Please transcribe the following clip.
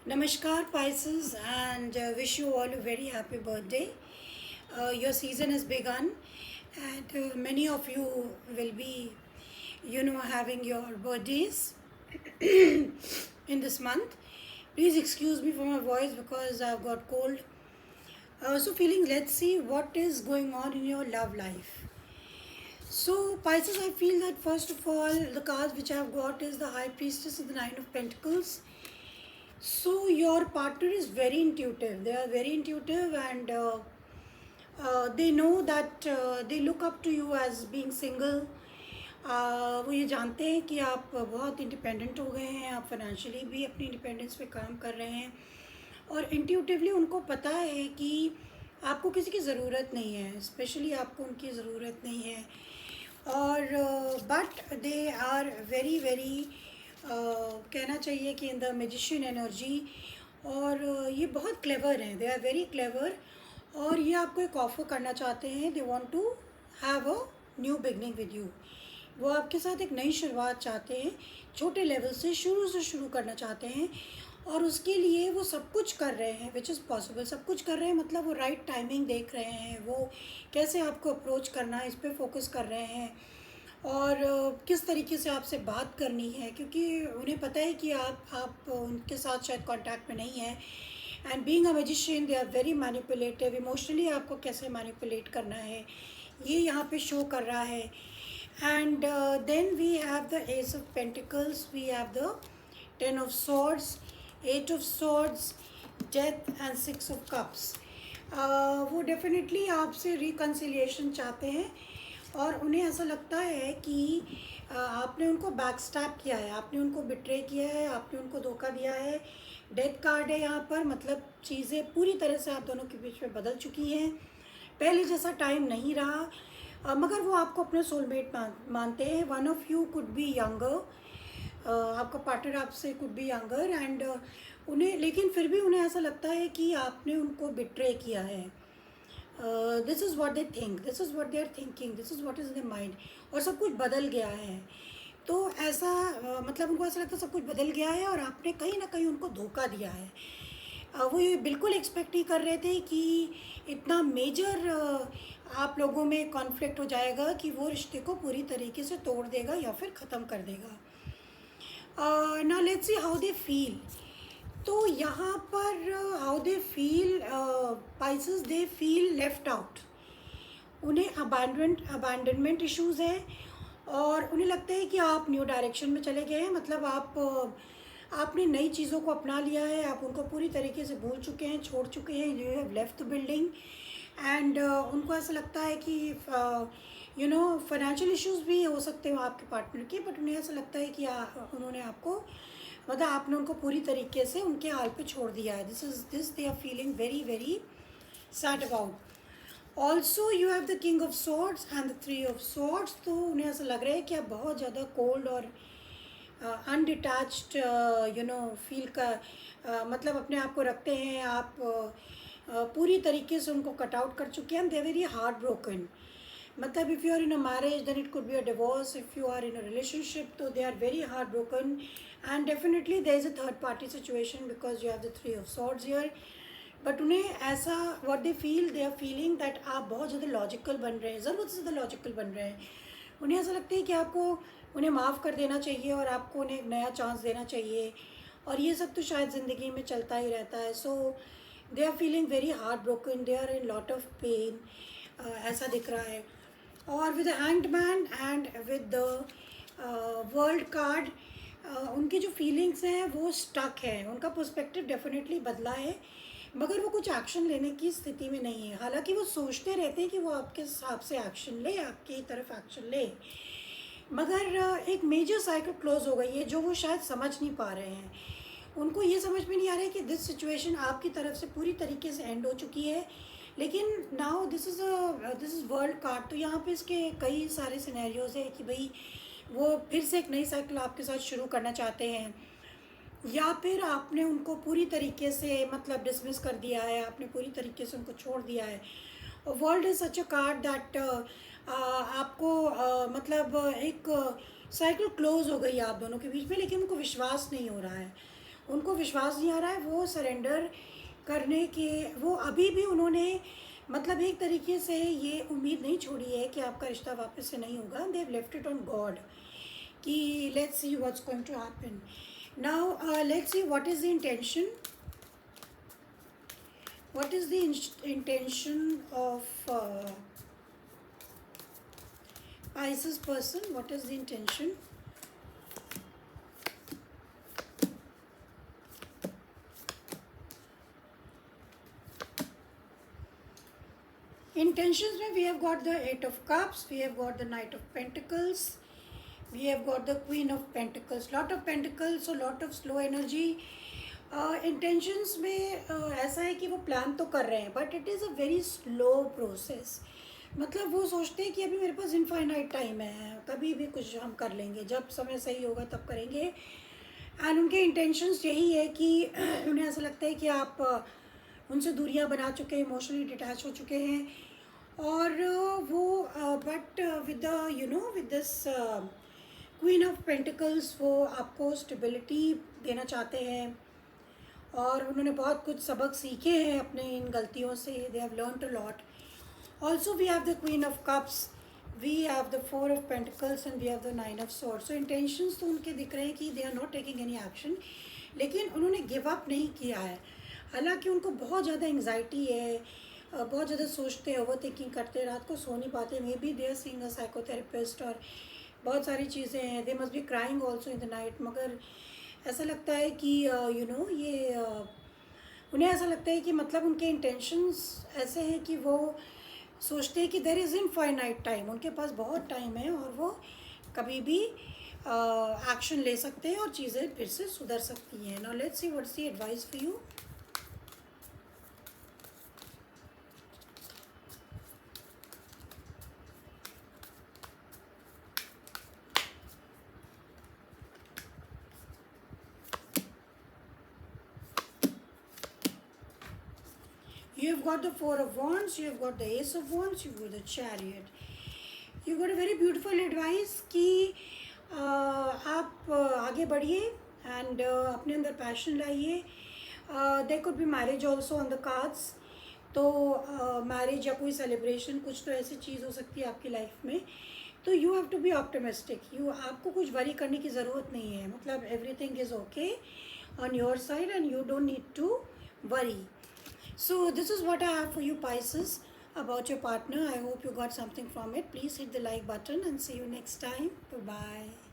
Namaskar Pisces and wish you all a very happy birthday. Your season has begun and many of you will be having your birthdays in this month. Please excuse me for my voice because I've got cold. So feeling, let's see what is going on in your love life. So Pisces, I feel that first of all the cards which I've got is the High Priestess and the Nine of Pentacles. So your partner is very intuitive. They are very intuitive and they know that they look up to you as being single. वो ये जानते हैं कि आप बहुत independent हो गए हैं, आप फाइनेंशियली भी अपनी इंडिपेंडेंस पे काम कर रहे हैं और इंट्यूटिवली उनको पता है कि आपको किसी की ज़रूरत नहीं है, स्पेशली आपको उनकी ज़रूरत नहीं है और but they are very very कहना चाहिए कि इन द मैजिशियन एनर्जी और ये बहुत क्लेवर हैं, दे आर वेरी क्लेवर और ये आपको एक ऑफ़र करना चाहते हैं. They want to have a new beginning with you. वो आपके साथ एक नई शुरुआत चाहते हैं, छोटे लेवल से शुरू करना चाहते हैं और उसके लिए वो सब कुछ कर रहे हैं विच इज़ पॉसिबल. सब कुछ कर रहे हैं मतलब वो राइट टाइमिंग देख रहे हैं, वो कैसे आपको अप्रोच करना है इस पर फोकस कर रहे हैं और किस तरीके से आपसे बात करनी है, क्योंकि उन्हें पता है कि आप उनके साथ शायद कांटेक्ट में नहीं है. And being a magician they are very manipulative. Emotionally आपको कैसे मैनिपुलेट करना है ये यहाँ पे शो कर रहा है. And then we have the ace of pentacles, we have the 10 of swords, 8 of swords, death and 6 of cups. वो डेफिनेटली आपसे रिकन्सिलिएशन चाहते हैं और उन्हें ऐसा लगता है कि आपने उनको बैक स्टैप किया है, आपने उनको बिट्रे किया है, आपने उनको धोखा दिया है. डेथ कार्ड है यहाँ पर, मतलब चीज़ें पूरी तरह से आप दोनों के बीच में बदल चुकी हैं. पहले जैसा टाइम नहीं रहा मगर वो आपको अपना सोलमेट मानते हैं. One of you could be younger, आपका पार्टनर आपसे कुड बी यंगर एंड उन्हें, लेकिन फिर भी उन्हें ऐसा लगता है कि आपने उनको बिट्रे किया है. This is what they think, this is what they are thinking, this is what is the mind. और सब कुछ बदल गया है तो ऐसा मतलब उनको ऐसा लगता है सब कुछ बदल गया है और आपने कहीं ना कहीं उनको धोखा दिया है. वो ये बिल्कुल एक्सपेक्ट ही कर रहे थे कि इतना मेजर आप लोगों में कॉन्फ्लिक्ट हो जाएगा कि वो रिश्ते को पूरी तरीके से तोड़ देगा या फिर ख़त्म कर देगा. Now let's see how they feel. तो यहाँ पर how they feel, Pisces they feel left out. उन्हें अबैंडनमेंट इश्यूज़ हैं और उन्हें लगता है कि आप न्यू डायरेक्शन में चले गए हैं. मतलब आपने नई चीज़ों को अपना लिया है, आप उनको पूरी तरीके से भूल चुके हैं, छोड़ चुके हैं. You have left the building and उनको ऐसा लगता है कि फाइनेंशियल इश्यूज़ भी हो सकते हो आपके पार्टनर के, बट उन्हें ऐसा लगता है कि उन्होंने आपको, मतलब आपने उनको पूरी तरीके से उनके हाल पे छोड़ दिया है. This they are feeling very very sad about. Also you have the king of swords and the 3 of swords. तो उन्हें ऐसा लग रहा है कि आप बहुत ज़्यादा कोल्ड और अनडिटैच्ड फील का मतलब अपने आप को रखते हैं. आप पूरी तरीके से उनको कट आउट कर चुके हैं. They are very heart broken. मतलब if you are in a marriage then it could be a divorce. If you are in a relationship तो they are very heart broken and definitely there is a third party situation because you have the 3 of swords here. But उन्हें ऐसा what they feel, they are feeling that आप बहुत ज़्यादा logical बन रहे हैं, ज़रूरत से ज़्यादा लॉजिकल बन रहे हैं. उन्हें ऐसा लगता है कि आपको उन्हें माफ़ कर देना चाहिए और आपको उन्हें एक नया चांस देना चाहिए और ये सब तो शायद ज़िंदगी में चलता ही रहता है. So they are feeling very heart broken, they are in lot of pain, ऐसा दिख रहा है. और with the hanged man and with the world card उनकी जो फीलिंग्स हैं वो स्टक है. उनका पर्सपेक्टिव डेफिनेटली बदला है मगर वो कुछ एक्शन लेने की स्थिति में नहीं है. हालांकि वो सोचते रहते हैं कि वो आपके हिसाब से एक्शन ले, आपकी तरफ एक्शन ले, मगर एक मेजर साइकिल क्लोज हो गई है जो वो शायद समझ नहीं पा रहे हैं. उनको ये समझ में नहीं आ रहा है कि दिस सिचुएशन आपकी तरफ से पूरी तरीके से एंड हो चुकी है. लेकिन now this is world card. तो यहाँ पे इसके कई सारे सिनेरियोज है कि भाई वो फिर से एक नई साइकिल आपके साथ शुरू करना चाहते हैं या फिर आपने उनको पूरी तरीके से मतलब डिसमिस कर दिया है, आपने पूरी तरीके से उनको छोड़ दिया है. और world is such a card that आपको मतलब एक साइकिल क्लोज हो गई है आप दोनों के बीच में, लेकिन उनको विश्वास नहीं हो रहा है. उनको विश्वास नहीं आ रहा है, वो सरेंडर करने के, वो अभी भी उन्होंने मतलब एक तरीके से ये उम्मीद नहीं छोड़ी है कि आपका रिश्ता वापस से नहीं होगा. They have left it on God कि let's see what's going to happen. Now let's see what is the intention. What is the intention of Pisces person? What is the intention? Intentions में we have got the Eight of Cups, we have got the Knight of Pentacles, we have got the Queen of Pentacles. Lot of Pentacles, so lot of slow energy. Intentions में ऐसा है कि वो plan तो कर रहे हैं but it is a very slow process. मतलब वो सोचते हैं कि अभी मेरे पास इनफाइनाइट टाइम है, कभी भी कुछ हम कर लेंगे, जब समय सही होगा तब करेंगे. एंड उनके इंटेंशंस यही है कि उन्हें ऐसा लगता है कि आप उनसे दूरियां बना चुके हैं, इमोशनली डिटैच हो चुके हैं. और वो but with the with this queen of pentacles वो आपको स्टेबिलिटी देना चाहते हैं और उन्होंने बहुत कुछ सबक सीखे हैं अपने इन गलतियों से. They have learned a lot. Also we have the queen of cups, we have the four of pentacles and we have the nine of swords. So intentions तो उनके दिख रहे हैं कि they are not taking any action, लेकिन उन्होंने give up नहीं किया है. हालांकि उनको बहुत ज़्यादा एंग्जाइटी है, बहुत ज़्यादा सोचते हैं, ओवर थिंकिंग करते हैं, रात को सो नहीं पाते. Maybe they are seeing a psychotherapist और बहुत सारी चीज़ें हैं. They must be crying also in the night. मगर ऐसा लगता है कि ये उन्हें ऐसा लगता है कि मतलब उनके इंटेंशंस ऐसे हैं कि वो सोचते हैं कि देयर इज़ इनफाइनाइट टाइम, उनके पास बहुत टाइम है और वो कभी भी एक्शन ले सकते हैं और चीज़ें फिर से सुधर सकती हैं. Now let's see what's the advice for you. You have got the Four of Wands, you have got the Ace of Wands, you have got the Chariot. You got a very beautiful advice कि आप आगे बढ़िए and अपने अंदर passion लाइए. There could be marriage also on the cards. तो marriage या कोई सेलिब्रेशन, कुछ तो ऐसी चीज़ हो सकती है आपकी लाइफ में. तो you have to be optimistic. आपको कुछ वरी करने की ज़रूरत नहीं है. मतलब everything is okay on your side and you don't need to worry. So this is what I have for you, Pisces, about your partner. I hope you got something from it. Please hit the like button and see you next time. Bye bye.